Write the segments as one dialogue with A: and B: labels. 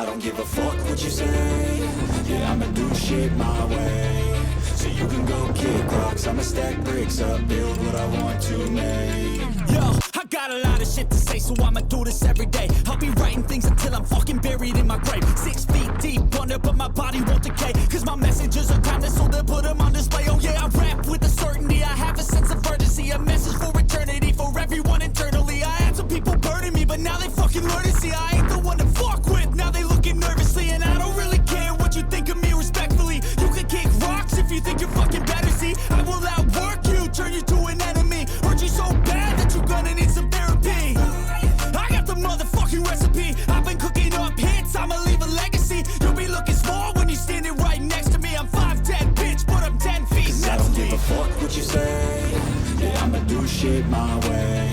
A: don't give a fuck what you say. Yeah, I'ma do shit my way. So you can go kick rocks, I'ma stack bricks up, build what I want to make.
B: Yo, I got a lot of shit to say, so I'ma do this every day. I'll be writing things until I'm fucking buried in my grave. 6 feet deep under, but my body won't decay. Cause my messages are timeless, so they'll put them on display. Oh yeah, I rap with a certainty, I have a sense of urgency. A message for eternity, for everyone internally. I had some people burning me, but now they fucking learn to see I ain't the one to fuck with. Now they looking nervously, and I don't really care what you think of me respectfully. You can kick rocks if you think you're fucking better, see. I will outwork you, turn you to an enemy. Hurt you so bad that you're gonna need some therapy. I got the motherfucking recipe. I've been cooking up hits, I'ma leave a legacy. You'll be looking small when you're standing right next to me. I'm 5'10", bitch, but I'm 10 feet
A: Cause I don't give a fuck what you say. Yeah, I'ma do shit my way.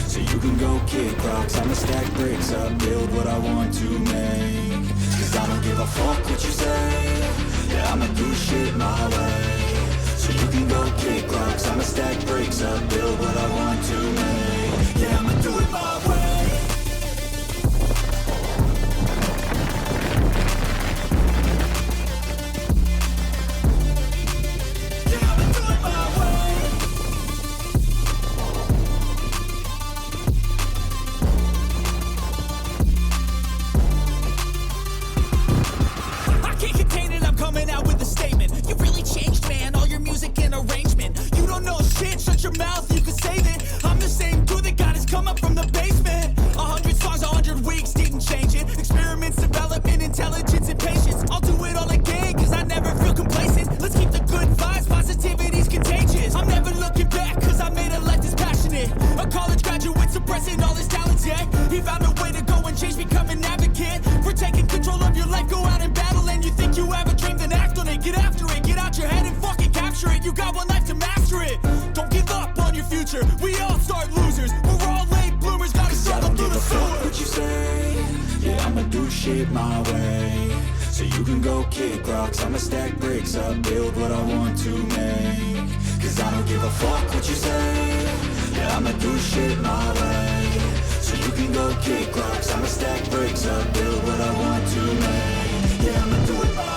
A: So you can go kick rocks, I'ma stack bricks up, build what I want to make. Cause I don't give a fuck what you say. Yeah, I'ma do shit my way. So you can go kick rocks, I'ma stack bricks up, build what I want to make. Yeah, I'ma do it my way. Yeah, I'ma do it my way.
B: I can't contain it, I'm coming out with a statement. You really changed, man, all your music and arrangement. You don't know shit, shut your mouth, you can save it. I'm the same dude that got his come up from the basement. 100 songs, 100 weeks, didn't change it. Experiments, development, intelligence, and patience. I'll do it all again, cause I never feel complacent. Let's keep the good vibes, positivity's contagious. I'm never looking back, cause I made a life that's passionate. A college graduate suppressing all his talents, yeah. He found a way to go and change, become an advocate. For taking control of your life, go out and battle. And you think you have a dream, then act on it. Get after it, get out your head and fucking capture it. You got one life to master it. Don't give up on your future, we all start losers. We're all late bloomers, gotta struggle through the
A: Fuck what
B: sewer.
A: you say. Yeah, I'ma do shit my way. So you can go kick rocks, I'ma stack bricks up, build what I want to make. Cause I don't give a fuck what you say. Yeah, I'ma do shit my way. So you can go kick rocks, I'ma stack bricks up, build what I want to make. Yeah, I'ma do it my way.